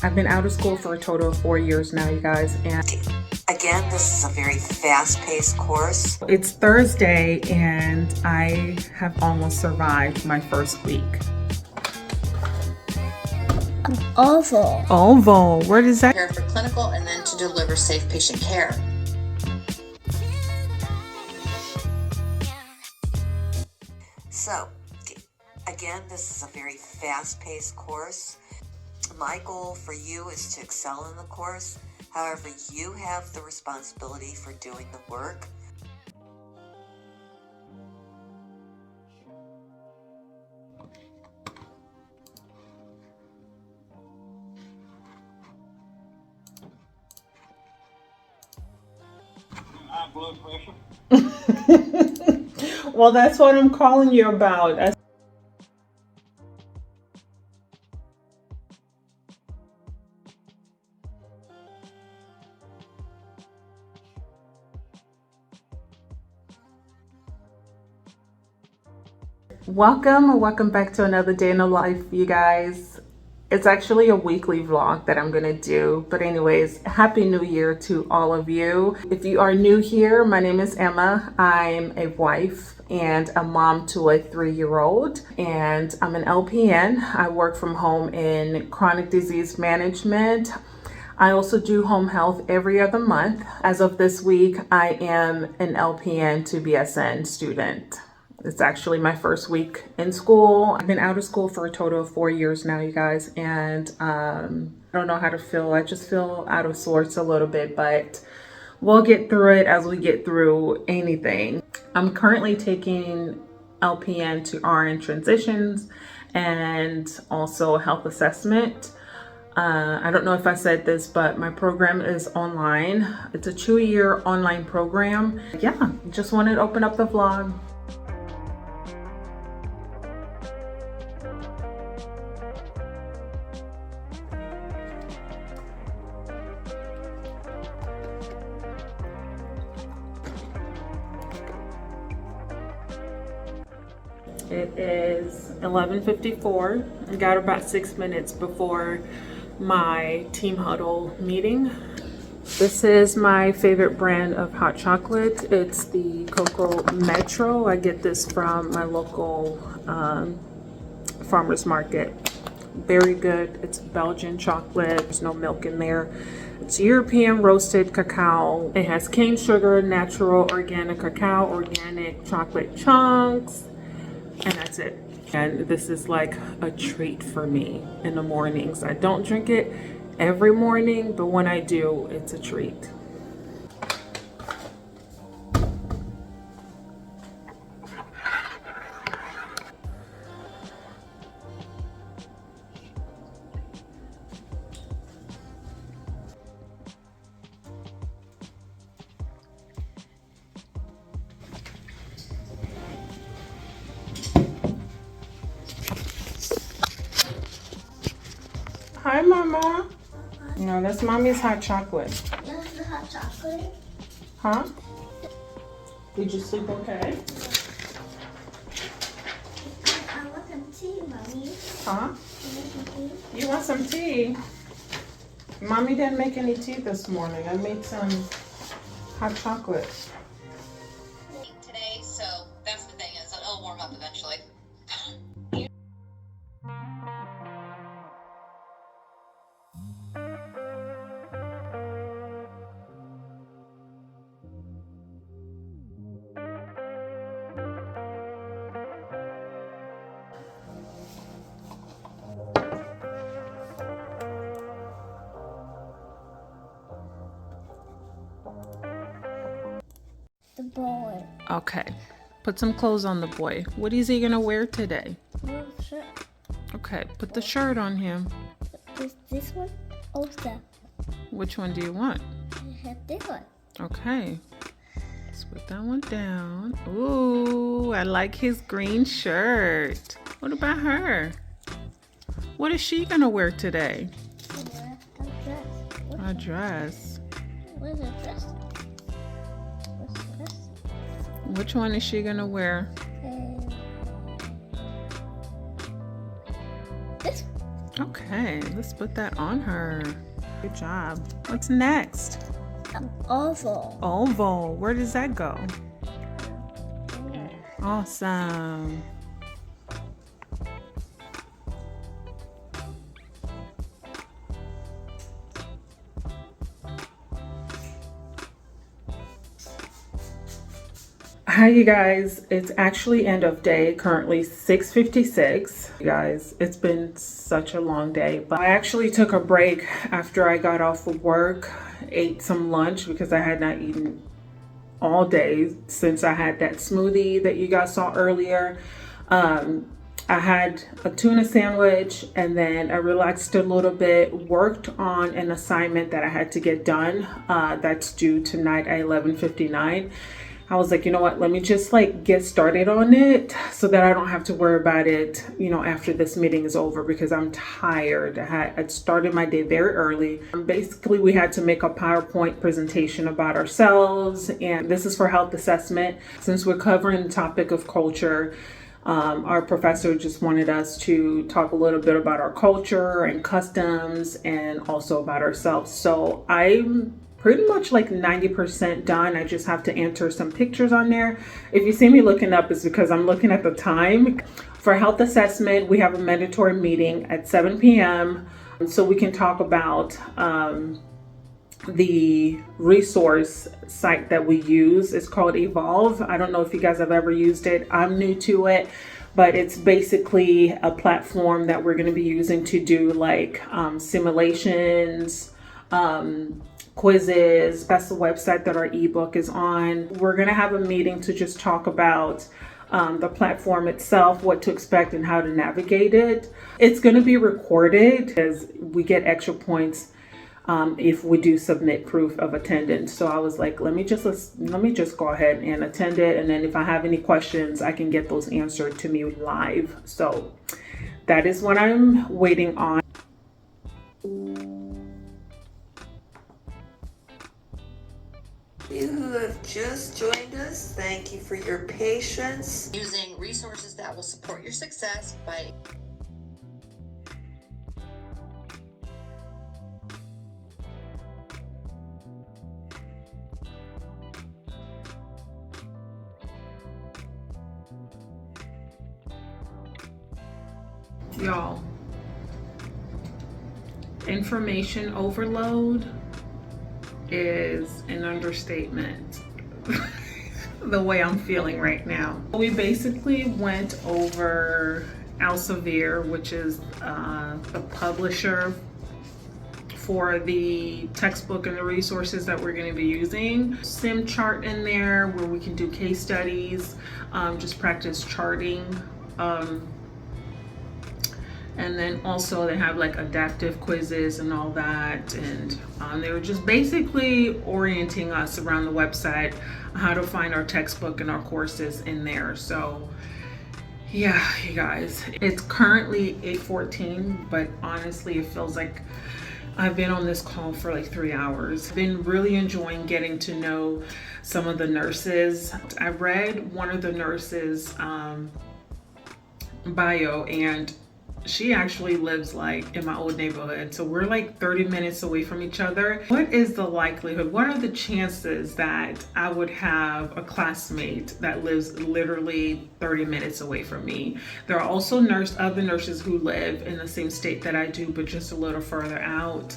I've been out of school for a total of 4 years now, you guys, and again, this is a very fast-paced course. It's Thursday and I have almost survived my first week. Oval. Oval, what is that? Prepare for clinical and then to deliver safe patient care. So, again, this is a very fast-paced course. My goal for you is to excel in the course. However, you have the responsibility for doing the work. High blood pressure. Well, that's what I'm calling you about. Welcome back to another day in the life, you guys. It's actually a weekly vlog that I'm gonna do, but anyways, happy new year to all of you. If you are new here, my name is Emma. I'm a wife and a mom to a 3-year-old, and I'm an LPN. I work from home in chronic disease management. I also do home health every other month. As of this week, I am an LPN-BSN student. It's actually my first week in school. I've been out of school for a total of 4 years now, you guys, and I don't know how to feel. I just feel out of sorts a little bit, but we'll get through it as we get through anything. I'm currently taking LPN to RN transitions and also a health assessment. I don't know if I said this, but my program is online. It's a 2-year online program. Yeah, just wanted to open up the vlog. It is 11:54. I got about 6 minutes before my team huddle meeting. This is my favorite brand of hot chocolate. It's the Cocoa Metro. I get this from my local farmer's market. Very good. It's Belgian chocolate. There's no milk in there. It's European roasted cacao. It has cane sugar, natural organic cacao, organic chocolate chunks, and that's it. And this is like a treat for me in the mornings. I don't drink it every morning, but when I do, it's a treat. Hi, Mama. No, that's Mommy's hot chocolate. That's the hot chocolate. Huh? Did you sleep okay? I want some tea, Mommy. Huh? I want some tea. You want some tea? Mommy didn't make any tea this morning. I made some hot chocolate. Today, so that's the thing, is it'll warm up eventually. The boy. Okay. Put some clothes on the boy. What is he gonna wear today? Oh, sure. Okay, put the shirt on him. This one? Oh, that. Which one do you want? I have this one. Okay. Let's put that one down. Ooh, I like his green shirt. What about her? What is she gonna wear today? A dress. A dress. What's a dress? What's a dress? Which one is she gonna wear? This. Okay, let's put that on her. Good job. What's next? Oval. Oval. Where does that go? Here. Awesome. Hi you guys, it's actually end of day, currently 6:56. You guys, it's been such a long day, but I actually took a break after I got off of work, ate some lunch because I had not eaten all day since I had that smoothie that you guys saw earlier. I had a tuna sandwich and then I relaxed a little bit, worked on an assignment that I had to get done that's due tonight at 11:59. I was like, you know what, let me just like get started on it so that I don't have to worry about it, you know, after this meeting is over because I'm tired. I started my day very early. Basically, we had to make a PowerPoint presentation about ourselves, and this is for health assessment. Since we're covering the topic of culture, our professor just wanted us to talk a little bit about our culture and customs and also about ourselves. So I'm pretty much like 90% done. I just have to enter some pictures on there. If you see me looking up, it's because I'm looking at the time. For health assessment, we have a mandatory meeting at 7 p.m. so we can talk about the resource site that we use. It's called Evolve. I don't know if you guys have ever used it. I'm new to it, but it's basically a platform that we're going to be using to do like simulations, quizzes. That's the website that our ebook is on. We're going to have a meeting to just talk about the platform itself, what to expect and how to navigate it. It's going to be recorded because we get extra points if we do submit proof of attendance. So I was like, let me just go ahead and attend it, and then if I have any questions, I can get those answered to me live. So that is what I'm waiting on. You who have just joined us, thank you for your patience. Using resources that will support your success by Y'all, information overload is an understatement. The way I'm feeling right now. We basically went over Elsevier, which is the publisher for the textbook and the resources that we're going to be using. Sim chart in there where we can do case studies, just practice charting. And then also they have like adaptive quizzes and all that. And they were just basically orienting us around the website, how to find our textbook and our courses in there. So yeah, you guys, it's currently 8:14, but honestly, it feels like I've been on this call for like 3 hours. I've been really enjoying getting to know some of the nurses. I read one of the nurses' bio, and she actually lives like in my old neighborhood. So we're like 30 minutes away from each other. What is the likelihood? What are the chances that I would have a classmate that lives literally 30 minutes away from me? There are also other nurses who live in the same state that I do, but just a little further out.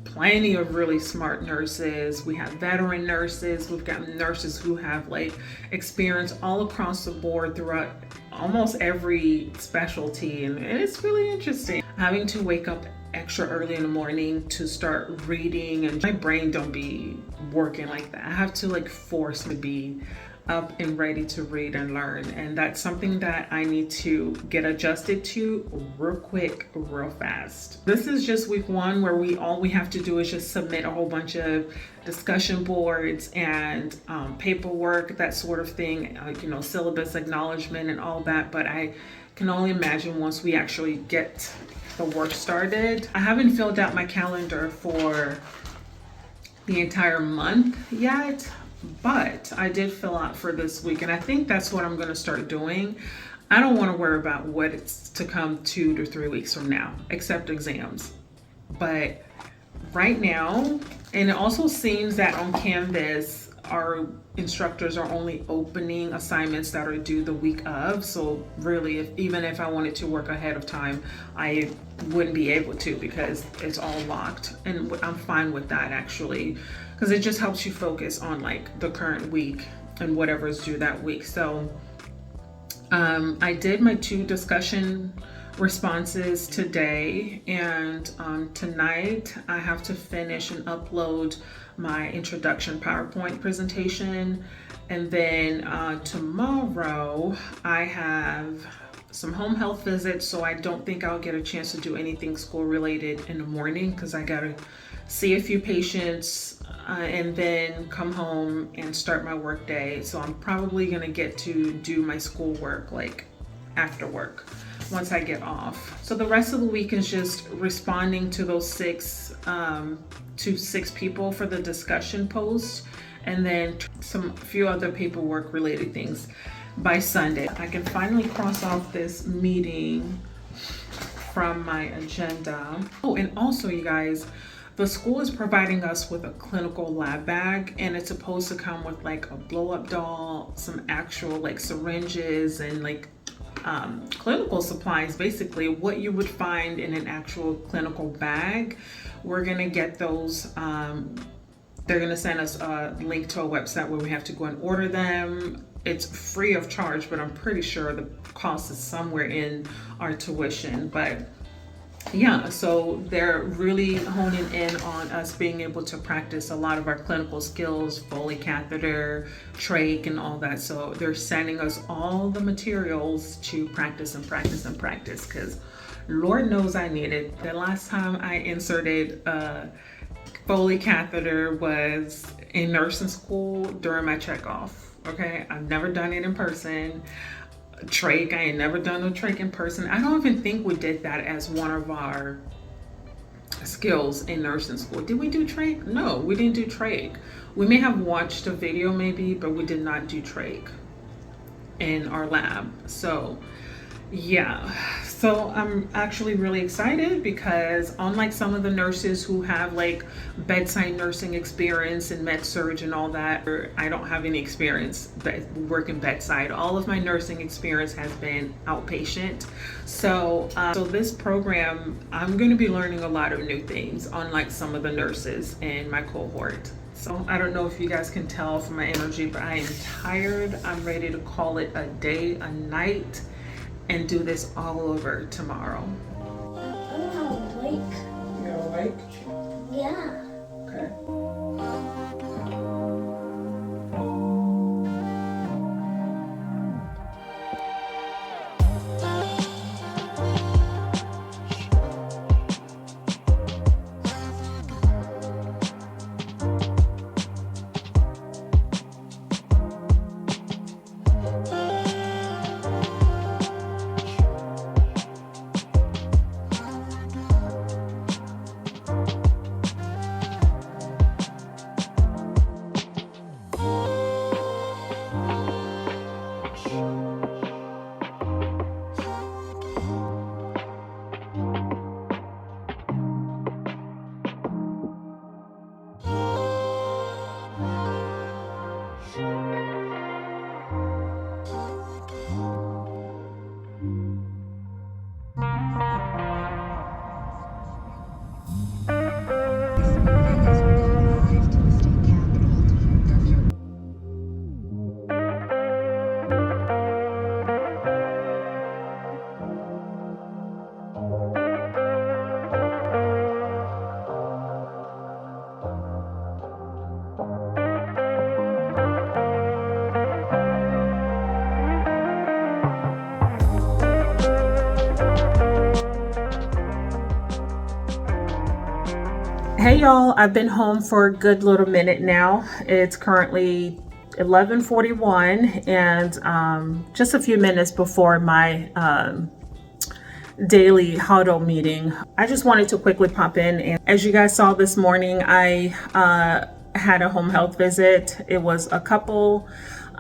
Plenty of really smart nurses. We have veteran nurses. We've got nurses who have like experience all across the board throughout almost every specialty, and it's really interesting. Having to wake up extra early in the morning to start reading, and my brain don't be working like that. I have to like force to be up and ready to read and learn, and that's something that I need to get adjusted to real quick, real fast. This is just week 1 where all we have to do is just submit a whole bunch of discussion boards and paperwork, that sort of thing, syllabus acknowledgement and all that. But I can only imagine once we actually get the work started. I haven't filled out my calendar for the entire month yet, but I did fill out for this week, and I think that's what I'm going to start doing. I don't want to worry about what it's to come 2 to 3 weeks from now, except exams. But right now, and it also seems that on Canvas, our instructors are only opening assignments that are due the week of. So really, even if I wanted to work ahead of time, I wouldn't be able to because it's all locked. And I'm fine with that actually, because it just helps you focus on like the current week and whatever is due that week. So I did my 2 discussion responses today, and tonight I have to finish and upload my introduction PowerPoint presentation, and then tomorrow I have some home health visits, so I don't think I'll get a chance to do anything school related in the morning because I gotta see a few patients and then come home and start my work day. So I'm probably gonna get to do my schoolwork like after work once I get off. So the rest of the week is just responding to those 6 people for the discussion post, and then some few other paperwork related things by Sunday. I can finally cross off this meeting from my agenda. Oh, and also you guys, the school is providing us with a clinical lab bag, and it's supposed to come with like a blow up doll, some actual like syringes, and like clinical supplies, basically what you would find in an actual clinical bag. We're gonna get those. They're gonna send us a link to a website where we have to go and order them. It's free of charge, but I'm pretty sure the cost is somewhere in our tuition. But yeah, so they're really honing in on us being able to practice a lot of our clinical skills, Foley catheter, trach, and all that. So they're sending us all the materials to practice and practice and practice, because Lord knows I need it. The last time I inserted a Foley catheter was in nursing school during my checkoff. Okay, I've never done it in person. Trach, I ain't never done no trach in person. I don't even think we did that as one of our skills in nursing school. Did we do trach? No, we didn't do trach. We may have watched a video maybe, but we did not do trach in our lab. So yeah, so I'm actually really excited because unlike some of the nurses who have like bedside nursing experience and med surg and all that, I don't have any experience working bedside. All of my nursing experience has been outpatient. So this program, I'm going to be learning a lot of new things, unlike some of the nurses in my cohort. So I don't know if you guys can tell from my energy, but I am tired. I'm ready to call it a day, a night, and do this all over tomorrow. I'm awake. You're awake? Yeah. Okay. Hey y'all, I've been home for a good little minute now. It's currently 11:41 and just a few minutes before my daily huddle meeting. I just wanted to quickly pop in, and as you guys saw this morning, I had a home health visit. It was a couple.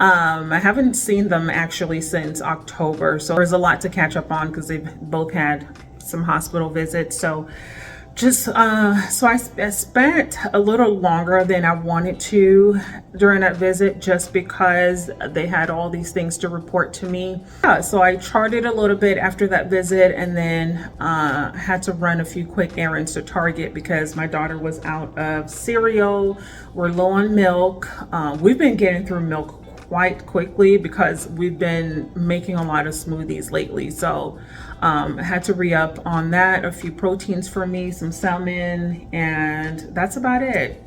I haven't seen them actually since October, so there's a lot to catch up on because they've both had some hospital visits. So just I spent a little longer than I wanted to during that visit, just because they had all these things to report to me. Yeah, so I charted a little bit after that visit, and then had to run a few quick errands to Target because my daughter was out of cereal. We're low on milk. We've been getting through milk quite quickly because we've been making a lot of smoothies lately. So I had to re-up on that, a few proteins for me, some salmon, and that's about it.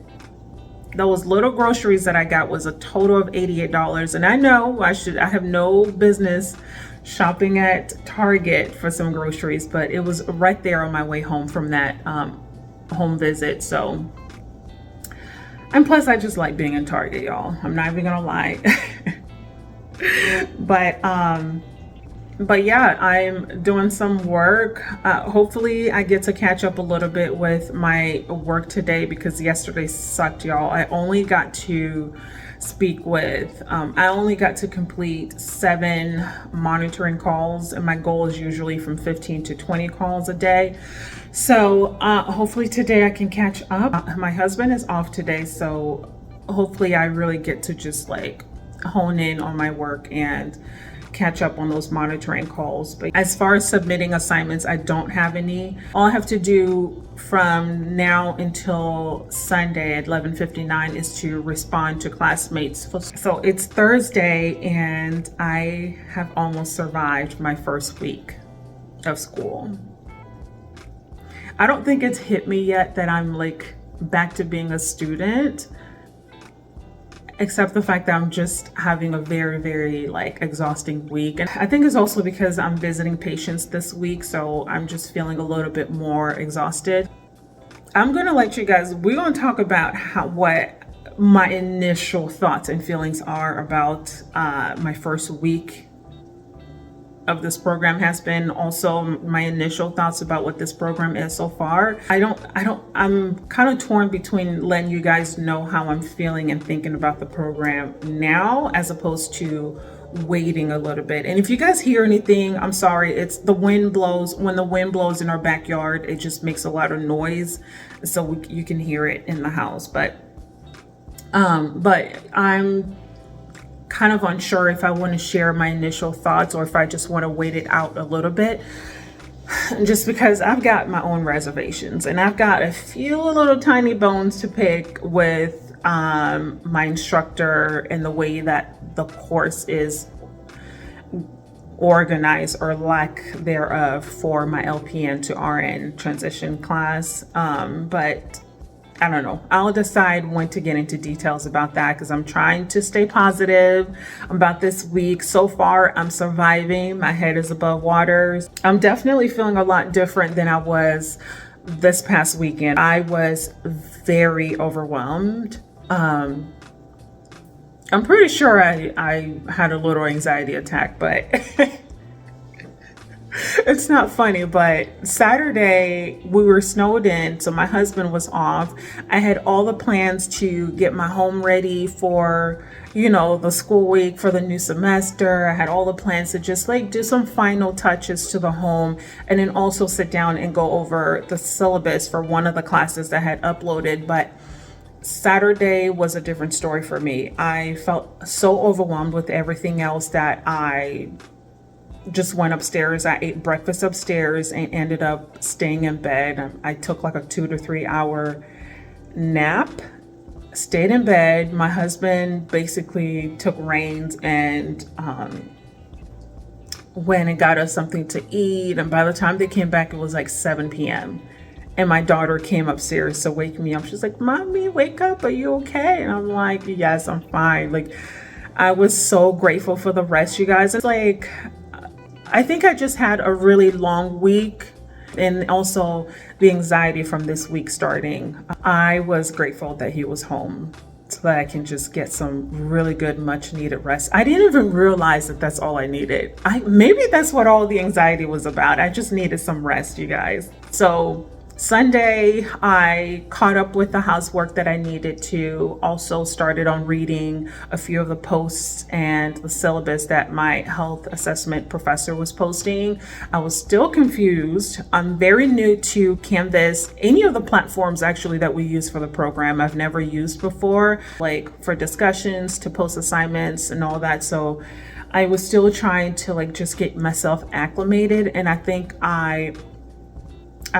Those little groceries that I got was a total of $88. And I know I have no business shopping at Target for some groceries, but it was right there on my way home from that home visit. So, and plus I just like being in Target, y'all. I'm not even gonna lie. But yeah, I'm doing some work. Hopefully I get to catch up a little bit with my work today because yesterday sucked, y'all. I only got to complete 7 monitoring calls, and my goal is usually from 15 to 20 calls a day. So hopefully today I can catch up. My husband is off today, so hopefully I really get to just like hone in on my work and catch up on those monitoring calls. But as far as submitting assignments, I don't have any. All I have to do from now until Sunday at 11:59 is to respond to classmates. So it's Thursday and I have almost survived my first week of school. I don't think it's hit me yet that I'm like back to being a student, except the fact that I'm just having a very, very like exhausting week. And I think it's also because I'm visiting patients this week, so I'm just feeling a little bit more exhausted. I'm gonna let you guys, we're gonna talk about what my initial thoughts and feelings are about my first week of this program has been. Also my initial thoughts about what this program is so far. I'm kind of torn between letting you guys know how I'm feeling and thinking about the program now as opposed to waiting a little bit. And if you guys hear anything, I'm sorry, it's the wind blows. When the wind blows in our backyard, it just makes a lot of noise, so you can hear it in the house. But I'm kind of unsure if I want to share my initial thoughts or if I just want to wait it out a little bit, just because I've got my own reservations and I've got a few little tiny bones to pick with my instructor and the way that the course is organized or lack thereof for my LPN to RN transition class. But I don't know. I'll decide when to get into details about that because I'm trying to stay positive about this week. So far, I'm surviving. My head is above water. I'm definitely feeling a lot different than I was this past weekend. I was very overwhelmed. I'm pretty sure I had a little anxiety attack, but it's not funny. But Saturday we were snowed in, so my husband was off. I had all the plans to get my home ready for, the school week for the new semester. I had all the plans to just like do some final touches to the home and then also sit down and go over the syllabus for one of the classes that I had uploaded. But Saturday was a different story for me. I felt so overwhelmed with everything else that I just went upstairs. I ate breakfast upstairs and ended up staying in bed. I took like a 2 to 3 hour nap, stayed in bed. My husband basically took reins and went and got us something to eat. And by the time they came back, it was like 7 p.m. And my daughter came upstairs to wake me up. She's like, "Mommy, wake up. Are you okay?" And I'm like, "Yes, I'm fine." Like, I was so grateful for the rest, you guys. It's like, I think I just had a really long week, and also the anxiety from this week starting. I was grateful that he was home so that I can just get some really good, much needed rest. I didn't even realize that that's all I needed. Maybe that's what all the anxiety was about. I just needed some rest, you guys. So Sunday, I caught up with the housework that I needed to. Also started on reading a few of the posts and the syllabus that my health assessment professor was posting. I was still confused. I'm very new to Canvas. Any of the platforms actually that we use for the program, I've never used before, like for discussions, to post assignments and all that. So I was still trying to like just get myself acclimated, and I think I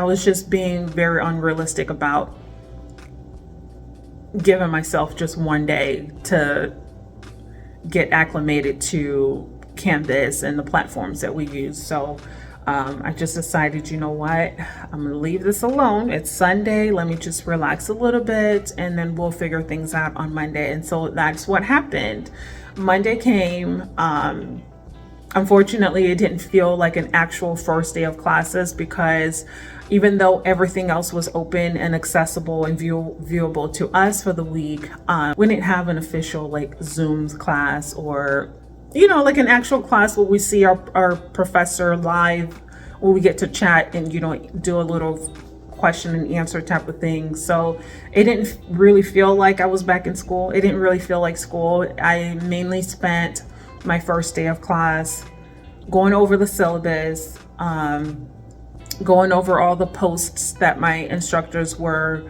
was just being very unrealistic about giving myself just one day to get acclimated to Canvas and the platforms that we use. So I just decided, you know what, I'm gonna leave this alone. It's Sunday, let me just relax a little bit, and then we'll figure things out on Monday. And so that's what happened. Monday came. Unfortunately, it didn't feel like an actual first day of classes, because even though everything else was open and accessible and viewable to us for the week, we didn't have an official like Zoom class, or, you know, like an actual class where we see our professor live, where we get to chat and, you know, do a little question and answer type of thing. So it didn't really feel like I was back in school. It didn't really feel like school. I mainly spent my first day of class going over the syllabus, going over all the posts that my instructors were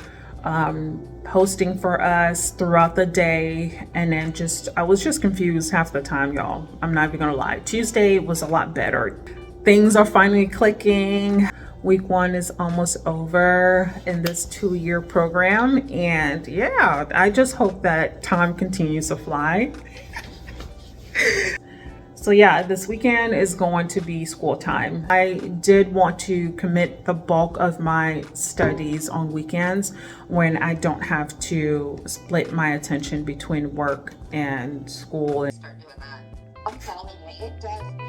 posting for us throughout the day. And then I was just confused half the time, y'all. I'm not even gonna lie. Tuesday was a lot better. Things are finally clicking. Week 1 is almost over in this 2-year program. And yeah, I just hope that time continues to fly. So yeah, this weekend is going to be school time. I did want to commit the bulk of my studies on weekends when I don't have to split my attention between work and school. Start doing that. I'm telling you, it does